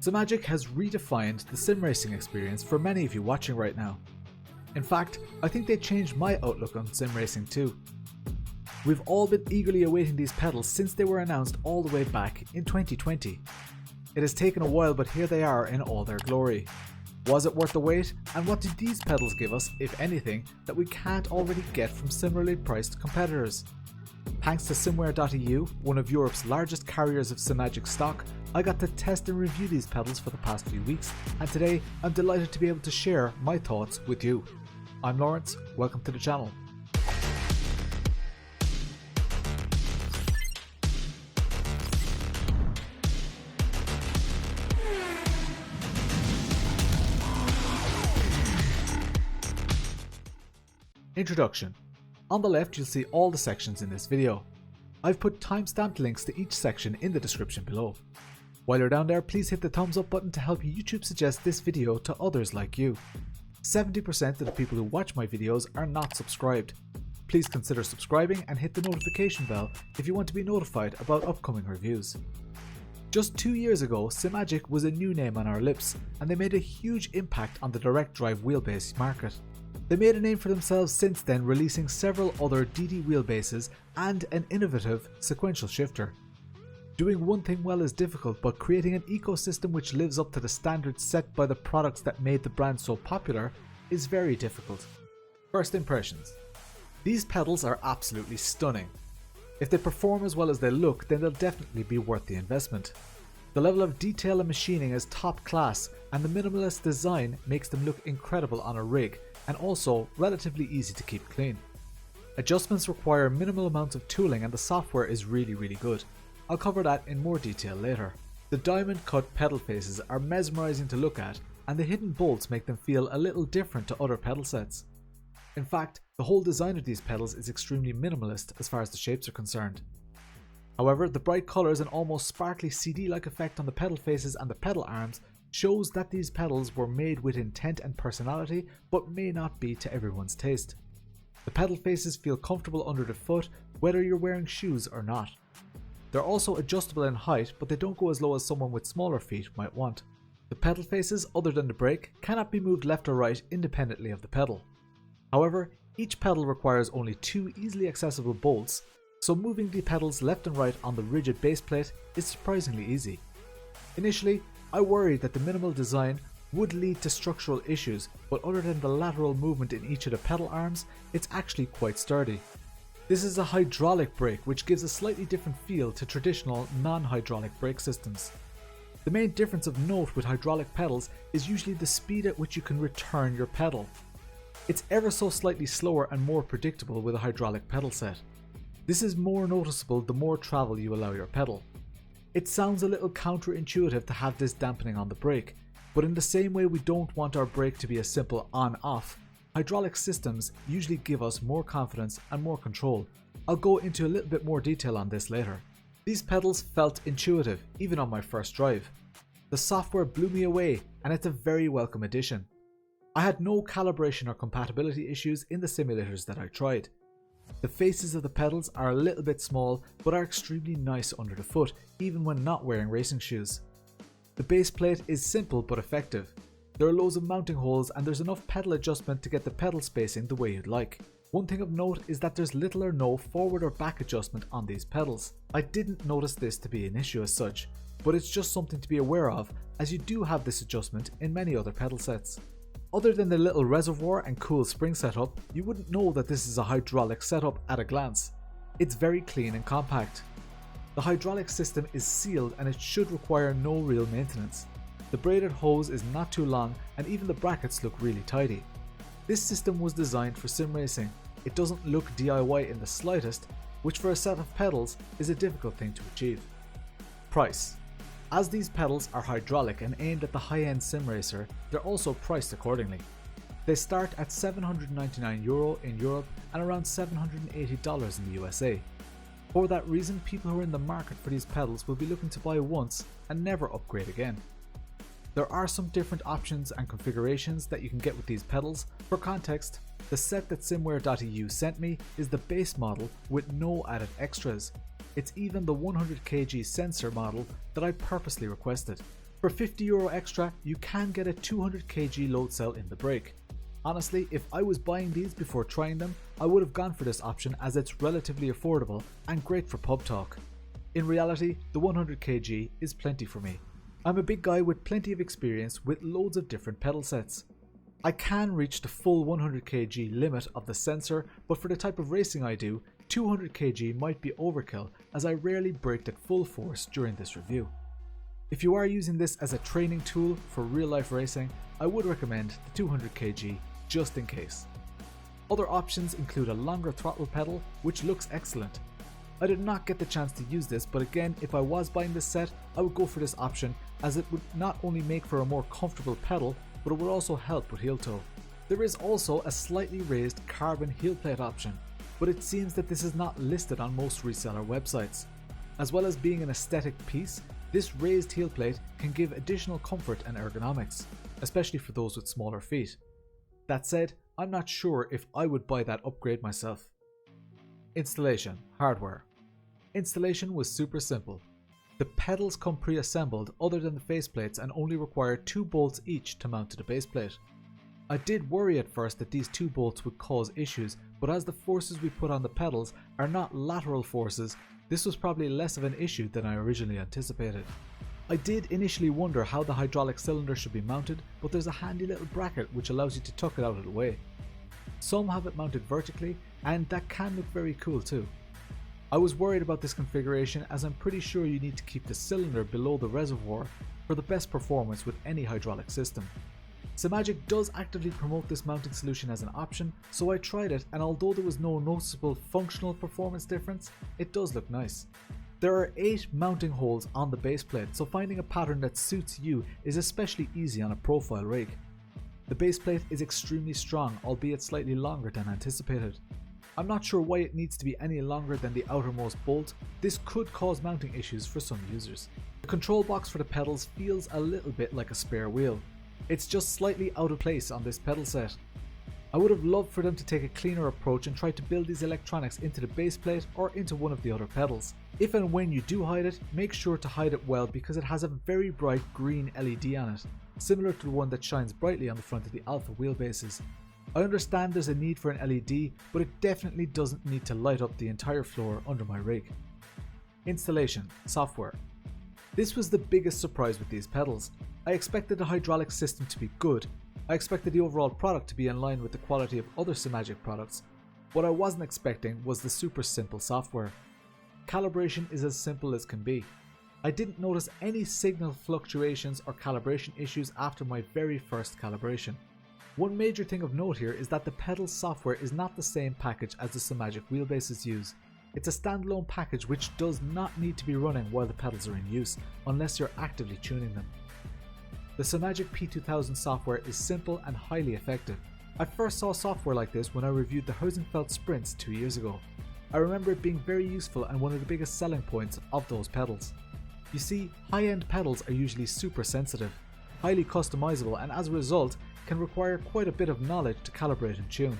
Simagic has redefined the sim racing experience for many of you watching right now. In fact, I think they changed my outlook on sim racing too. We've all been eagerly awaiting these pedals since they were announced all the way back in 2020. It has taken a while, but here they are in all their glory. Was it worth the wait? And what did these pedals give us, if anything, that we can't already get from similarly priced competitors? Thanks to Simwear.eu, one of Europe's largest carriers of Simagic stock, I got to test and review these pedals for the past few weeks, and today I'm delighted to be able to share my thoughts with you. I'm Lawrence, welcome to the channel. Introduction. On the left you'll see all the sections in this video. I've put timestamped links to each section in the description below. While you're down there, please hit the thumbs up button to help YouTube suggest this video to others like you. 70% of the people who watch my videos are not subscribed. Please consider subscribing and hit the notification bell if you want to be notified about upcoming reviews. Just 2 years ago, Simagic was a new name on our lips, and they made a huge impact on the direct drive wheelbase market. They made a name for themselves since then, releasing several other DD wheelbases and an innovative sequential shifter. Doing one thing well is difficult, but creating an ecosystem which lives up to the standards set by the products that made the brand so popular is very difficult. First impressions. These pedals are absolutely stunning. If they perform as well as they look, then they'll definitely be worth the investment. The level of detail and machining is top class, and the minimalist design makes them look incredible on a rig, and also relatively easy to keep clean. Adjustments require minimal amounts of tooling, and the software is really good. I'll cover that in more detail later. The diamond cut pedal faces are mesmerizing to look at, and the hidden bolts make them feel a little different to other pedal sets. In fact, the whole design of these pedals is extremely minimalist as far as the shapes are concerned. However, the bright colours and almost sparkly CD-like effect on the pedal faces and the pedal arms shows that these pedals were made with intent and personality, but may not be to everyone's taste. The pedal faces feel comfortable under the foot, whether you're wearing shoes or not. They're also adjustable in height, but they don't go as low as someone with smaller feet might want. The pedal faces, other than the brake, cannot be moved left or right independently of the pedal. However, each pedal requires only 2 easily accessible bolts, so moving the pedals left and right on the rigid baseplate is surprisingly easy. Initially, I worried that the minimal design would lead to structural issues, but other than the lateral movement in each of the pedal arms, it's actually quite sturdy. This is a hydraulic brake, which gives a slightly different feel to traditional non-hydraulic brake systems. The main difference of note with hydraulic pedals is usually the speed at which you can return your pedal. It's ever so slightly slower and more predictable with a hydraulic pedal set. This is more noticeable the more travel you allow your pedal. It sounds a little counterintuitive to have this dampening on the brake, but in the same way we don't want our brake to be a simple on-off, hydraulic systems usually give us more confidence and more control. I'll go into a little bit more detail on this later. These pedals felt intuitive, even on my first drive. The software blew me away, and it's a very welcome addition. I had no calibration or compatibility issues in the simulators that I tried. The faces of the pedals are a little bit small, but are extremely nice under the foot, even when not wearing racing shoes. The base plate is simple but effective. There are loads of mounting holes, and there's enough pedal adjustment to get the pedal spacing the way you'd like. One thing of note is that there's little or no forward or back adjustment on these pedals. I didn't notice this to be an issue as such, but it's just something to be aware of, as you do have this adjustment in many other pedal sets. Other than the little reservoir and cool spring setup, you wouldn't know that this is a hydraulic setup at a glance. It's very clean and compact. The hydraulic system is sealed, and it should require no real maintenance. The braided hose is not too long, and even the brackets look really tidy. This system was designed for sim racing. It doesn't look DIY in the slightest, which for a set of pedals is a difficult thing to achieve. Price. As these pedals are hydraulic and aimed at the high-end sim racer, they're also priced accordingly. They start at €799 in Europe and around $780 in the USA. For that reason, people who are in the market for these pedals will be looking to buy once and never upgrade again. There are some different options and configurations that you can get with these pedals. For context, the set that Simwear.eu sent me is the base model with no added extras. It's even the 100 kg sensor model that I purposely requested. For €50 extra, you can get a 200 kg load cell in the brake. Honestly, if I was buying these before trying them, I would have gone for this option as it's relatively affordable and great for pub talk. In reality, the 100 kg is plenty for me. I'm a big guy with plenty of experience with loads of different pedal sets. I can reach the full 100 kg limit of the sensor, but for the type of racing I do, 200 kg might be overkill as I rarely braked at full force during this review. If you are using this as a training tool for real life racing, I would recommend the 200 kg just in case. Other options include a longer throttle pedal, which looks excellent. I did not get the chance to use this, but again, if I was buying this set, I would go for this option as it would not only make for a more comfortable pedal, but it would also help with heel toe. There is also a slightly raised carbon heel plate option, but it seems that this is not listed on most reseller websites. As well as being an aesthetic piece, this raised heel plate can give additional comfort and ergonomics, especially for those with smaller feet. That said, I'm not sure if I would buy that upgrade myself. Installation, hardware. Installation was super simple. The pedals come pre-assembled other than the faceplates and only require 2 bolts each to mount to the baseplate. I did worry at first that these 2 bolts would cause issues, but as the forces we put on the pedals are not lateral forces, this was probably less of an issue than I originally anticipated. I did initially wonder how the hydraulic cylinder should be mounted, but there's a handy little bracket which allows you to tuck it out of the way. Some have it mounted vertically, and that can look very cool too. I was worried about this configuration as I'm pretty sure you need to keep the cylinder below the reservoir for the best performance with any hydraulic system. Simagic does actively promote this mounting solution as an option, so I tried it, and although there was no noticeable functional performance difference, it does look nice. There are 8 mounting holes on the baseplate, so finding a pattern that suits you is especially easy on a profile rig. The baseplate is extremely strong, albeit slightly longer than anticipated. I'm not sure why it needs to be any longer than the outermost bolt. This could cause mounting issues for some users. The control box for the pedals feels a little bit like a spare wheel. It's just slightly out of place on this pedal set. I would have loved for them to take a cleaner approach and try to build these electronics into the baseplate or into one of the other pedals. If and when you do hide it, make sure to hide it well because it has a very bright green LED on it, similar to the one that shines brightly on the front of the Alpha wheelbases. I understand there's a need for an LED, but it definitely doesn't need to light up the entire floor under my rig. Installation, software. This was the biggest surprise with these pedals. I expected the hydraulic system to be good. I expected the overall product to be in line with the quality of other Simagic products. What I wasn't expecting was the super simple software. Calibration is as simple as can be. I didn't notice any signal fluctuations or calibration issues after my very first calibration. One major thing of note here is that the pedal software is not the same package as the Simagic wheelbases use. It's a standalone package which does not need to be running while the pedals are in use, unless you're actively tuning them. The Simagic P2000 software is simple and highly effective. I first saw software like this when I reviewed the Heusenfeld Sprints 2 years ago. I remember it being very useful and one of the biggest selling points of those pedals. You see, high-end pedals are usually super sensitive, highly customizable, and as a result can require quite a bit of knowledge to calibrate and tune.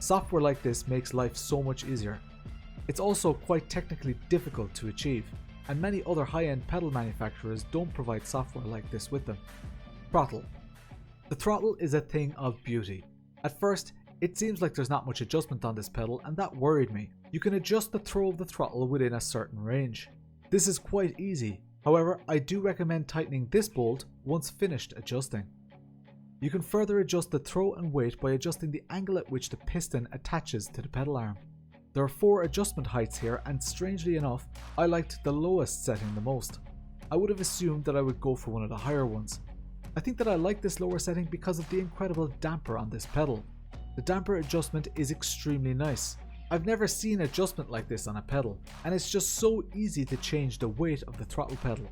Software like this makes life so much easier. It's also quite technically difficult to achieve, and many other high-end pedal manufacturers don't provide software like this with them. Throttle. The throttle is a thing of beauty. At first, it seems like there's not much adjustment on this pedal, and that worried me. You can adjust the throw of the throttle within a certain range. This is quite easy. However, I do recommend tightening this bolt once finished adjusting. You can further adjust the throw and weight by adjusting the angle at which the piston attaches to the pedal arm. There are 4 adjustment heights here, and strangely enough, I liked the lowest setting the most. I would have assumed that I would go for one of the higher ones. I think that I like this lower setting because of the incredible damper on this pedal. The damper adjustment is extremely nice. I've never seen adjustment like this on a pedal, and it's just so easy to change the weight of the throttle pedal.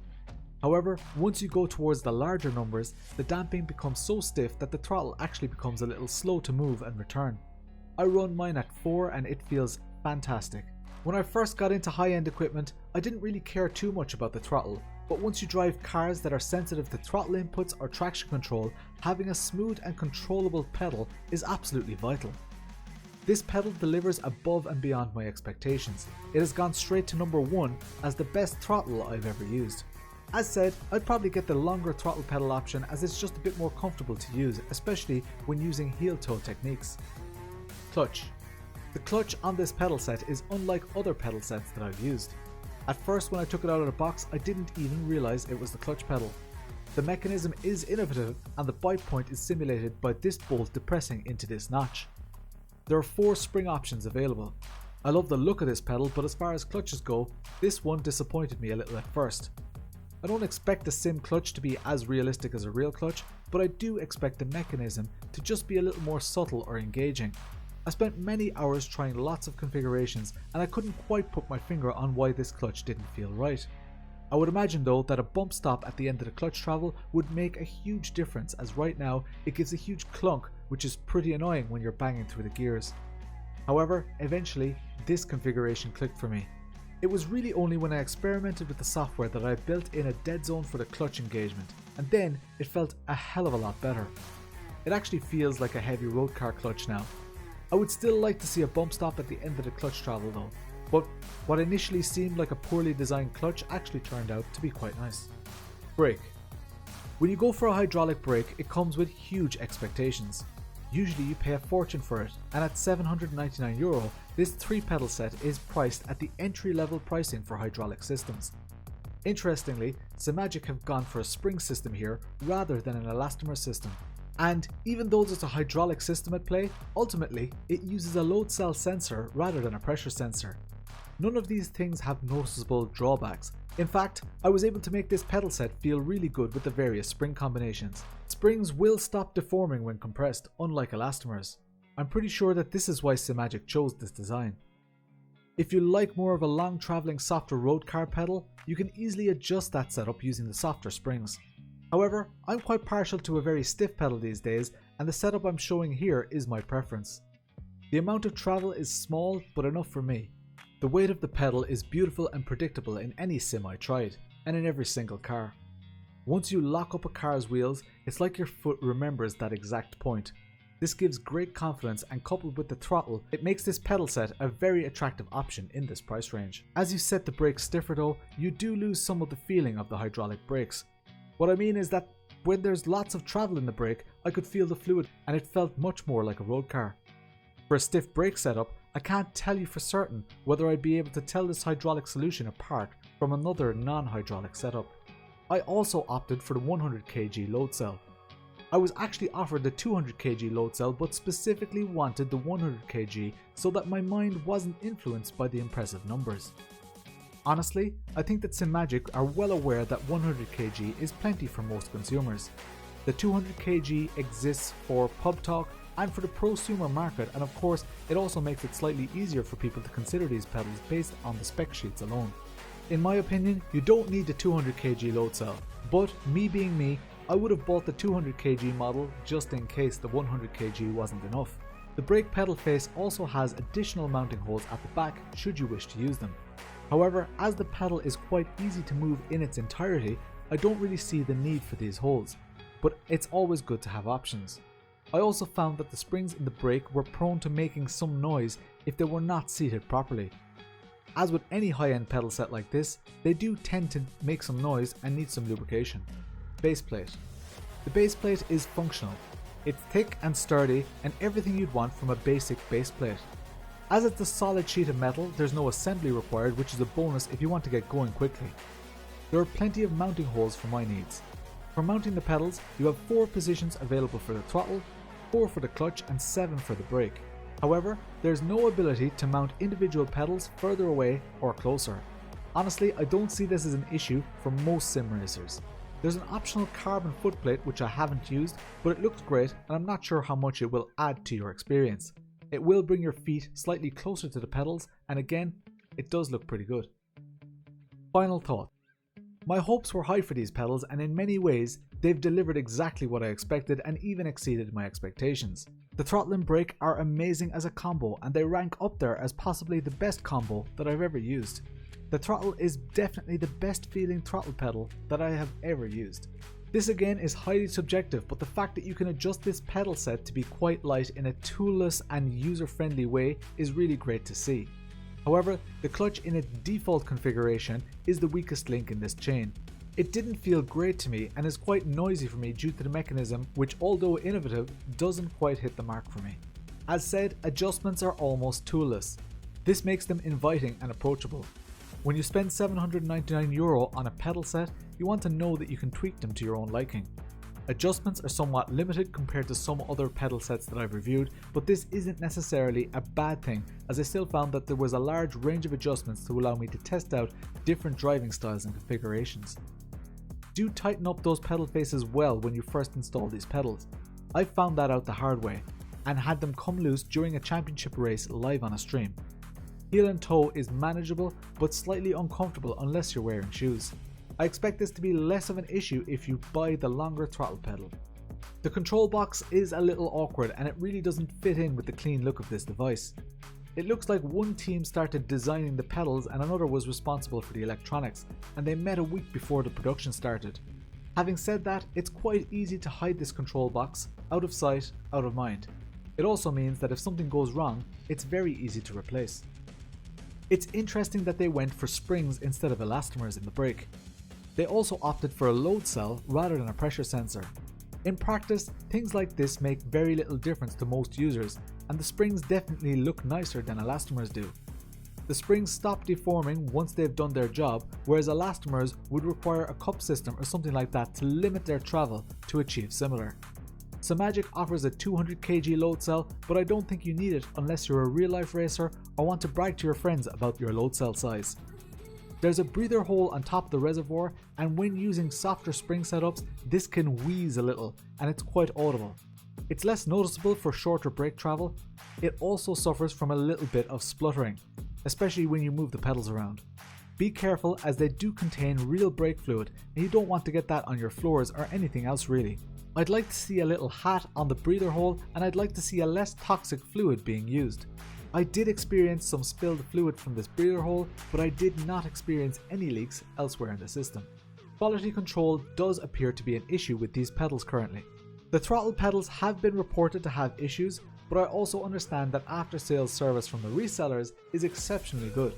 However, once you go towards the larger numbers, the damping becomes so stiff that the throttle actually becomes a little slow to move and return. I run mine at 4 and it feels fantastic. When I first got into high-end equipment, I didn't really care too much about the throttle, but once you drive cars that are sensitive to throttle inputs or traction control, having a smooth and controllable pedal is absolutely vital. This pedal delivers above and beyond my expectations. It has gone straight to number 1 as the best throttle I've ever used. As said, I'd probably get the longer throttle pedal option as it's just a bit more comfortable to use, especially when using heel toe techniques. Clutch. The clutch on this pedal set is unlike other pedal sets that I've used. At first when I took it out of the box, I didn't even realise it was the clutch pedal. The mechanism is innovative and the bite point is simulated by this bolt depressing into this notch. There are 4 spring options available. I love the look of this pedal, but as far as clutches go, this one disappointed me a little at first. I don't expect a sim clutch to be as realistic as a real clutch, but I do expect the mechanism to just be a little more subtle or engaging. I spent many hours trying lots of configurations and I couldn't quite put my finger on why this clutch didn't feel right. I would imagine though that a bump stop at the end of the clutch travel would make a huge difference, as right now it gives a huge clunk which is pretty annoying when you're banging through the gears. However, eventually this configuration clicked for me. It was really only when I experimented with the software that I built in a dead zone for the clutch engagement, and then it felt a hell of a lot better. It actually feels like a heavy road car clutch now. I would still like to see a bump stop at the end of the clutch travel though, but what initially seemed like a poorly designed clutch actually turned out to be quite nice. Brake. When you go for a hydraulic brake, it comes with huge expectations. Usually you pay a fortune for it, and at €799, this 3-pedal set is priced at the entry-level pricing for hydraulic systems. Interestingly, Simagic have gone for a spring system here rather than an elastomer system. And even though there's a hydraulic system at play, ultimately it uses a load cell sensor rather than a pressure sensor. None of these things have noticeable drawbacks. In fact, I was able to make this pedal set feel really good with the various spring combinations. Springs will stop deforming when compressed, unlike elastomers. I'm pretty sure that this is why Simagic chose this design. If you like more of a long travelling softer road car pedal, you can easily adjust that setup using the softer springs. However, I'm quite partial to a very stiff pedal these days, and the setup I'm showing here is my preference. The amount of travel is small but enough for me. The weight of the pedal is beautiful and predictable in any sim I tried, and in every single car. Once you lock up a car's wheels, it's like your foot remembers that exact point. This gives great confidence, and coupled with the throttle, it makes this pedal set a very attractive option in this price range. As you set the brakes stiffer though, you do lose some of the feeling of the hydraulic brakes. What I mean is that when there's lots of travel in the brake, I could feel the fluid and it felt much more like a road car. For a stiff brake setup, I can't tell you for certain whether I'd be able to tell this hydraulic solution apart from another non-hydraulic setup. I also opted for the 100 kg load cell. I was actually offered the 200 kg load cell, but specifically wanted the 100 kg so that my mind wasn't influenced by the impressive numbers. Honestly, I think that Simagic are well aware that 100 kg is plenty for most consumers. The 200 kg exists for pub talk and for the prosumer market, and of course it also makes it slightly easier for people to consider these pedals based on the spec sheets alone. In my opinion, you don't need the 200 kg load cell, but me being me, I would have bought the 200 kg model just in case the 100 kg wasn't enough. The brake pedal face also has additional mounting holes at the back should you wish to use them. However, as the pedal is quite easy to move in its entirety, I don't really see the need for these holes, but it's always good to have options. I also found that the springs in the brake were prone to making some noise if they were not seated properly. As with any high-end pedal set like this, they do tend to make some noise and need some lubrication. Baseplate. The baseplate is functional. It's thick and sturdy and everything you'd want from a basic baseplate. As it's a solid sheet of metal, there's no assembly required, which is a bonus if you want to get going quickly. There are plenty of mounting holes for my needs. For mounting the pedals, you have 4 positions available for the throttle, 4 for the clutch and 7 for the brake. However, there's no ability to mount individual pedals further away or closer. Honestly, I don't see this as an issue for most sim racers. There's an optional carbon footplate which I haven't used, but it looks great and I'm not sure how much it will add to your experience. It will bring your feet slightly closer to the pedals, and again, it does look pretty good. Final thought. My hopes were high for these pedals, and in many ways, they've delivered exactly what I expected and even exceeded my expectations. The throttle and brake are amazing as a combo, and they rank up there as possibly the best combo that I've ever used. The throttle is definitely the best feeling throttle pedal that I have ever used. This again is highly subjective, but the fact that you can adjust this pedal set to be quite light in a toolless and user-friendly way is really great to see. However, the clutch in its default configuration is the weakest link in this chain. It didn't feel great to me and is quite noisy for me due to the mechanism which, although innovative, doesn't quite hit the mark for me. As said, adjustments are almost toolless. This makes them inviting and approachable. When you spend €799 on a pedal set, you want to know that you can tweak them to your own liking. Adjustments are somewhat limited compared to some other pedal sets that I've reviewed, but this isn't necessarily a bad thing, as I still found that there was a large range of adjustments to allow me to test out different driving styles and configurations. Do tighten up those pedal faces well when you first install these pedals. I found that out the hard way, and had them come loose during a championship race live on a stream. Heel and toe is manageable, but slightly uncomfortable unless you're wearing shoes. I expect this to be less of an issue if you buy the longer throttle pedal. The control box is a little awkward and it really doesn't fit in with the clean look of this device. It looks like one team started designing the pedals and another was responsible for the electronics, and they met a week before the production started. Having said that, it's quite easy to hide this control box, out of sight, out of mind. It also means that if something goes wrong, it's very easy to replace. It's interesting that they went for springs instead of elastomers in the brake. They also opted for a load cell rather than a pressure sensor. In practice, things like this make very little difference to most users, and the springs definitely look nicer than elastomers do. The springs stop deforming once they've done their job, whereas elastomers would require a cup system or something like that to limit their travel to achieve similar. Simagic offers a 200 kg load cell, but I don't think you need it unless you're a real life racer or want to brag to your friends about your load cell size. There's a breather hole on top of the reservoir, and when using softer spring setups, this can wheeze a little and it's quite audible. It's less noticeable for shorter brake travel. It also suffers from a little bit of spluttering, especially when you move the pedals around. Be careful, as they do contain real brake fluid and you don't want to get that on your floors or anything else really. I'd like to see a little hat on the breather hole, and I'd like to see a less toxic fluid being used. I did experience some spilled fluid from this breather hole, but I did not experience any leaks elsewhere in the system. Quality control does appear to be an issue with these pedals currently. The throttle pedals have been reported to have issues, but I also understand that after sales service from the resellers is exceptionally good.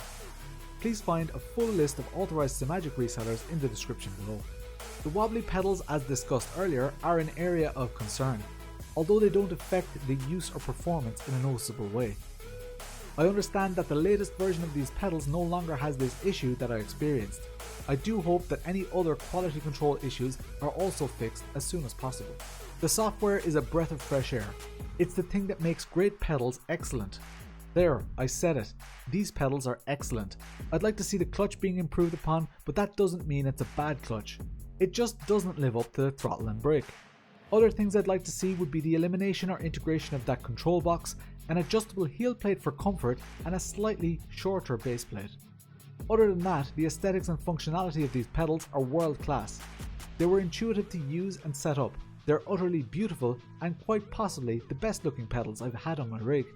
Please find a full list of authorized Simagic resellers in the description below. The wobbly pedals, as discussed earlier, are an area of concern, although they don't affect the use or performance in a noticeable way. I understand that the latest version of these pedals no longer has this issue that I experienced. I do hope that any other quality control issues are also fixed as soon as possible. The software is a breath of fresh air. It's the thing that makes great pedals excellent. There, I said it. These pedals are excellent. I'd like to see the clutch being improved upon, but that doesn't mean it's a bad clutch. It just doesn't live up to the throttle and brake. Other things I'd like to see would be the elimination or integration of that control box, an adjustable heel plate for comfort, and a slightly shorter base plate. Other than that, the aesthetics and functionality of these pedals are world class. They were intuitive to use and set up. They're utterly beautiful and quite possibly the best looking pedals I've had on my rig.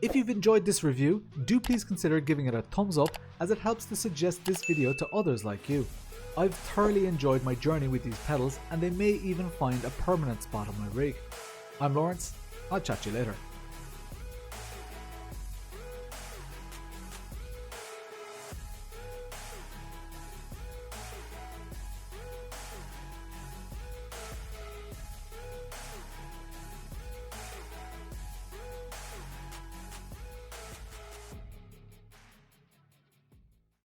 If you've enjoyed this review, do please consider giving it a thumbs up, as it helps to suggest this video to others like you. I've thoroughly enjoyed my journey with these pedals, and they may even find a permanent spot on my rig. I'm Lawrence, I'll chat to you later.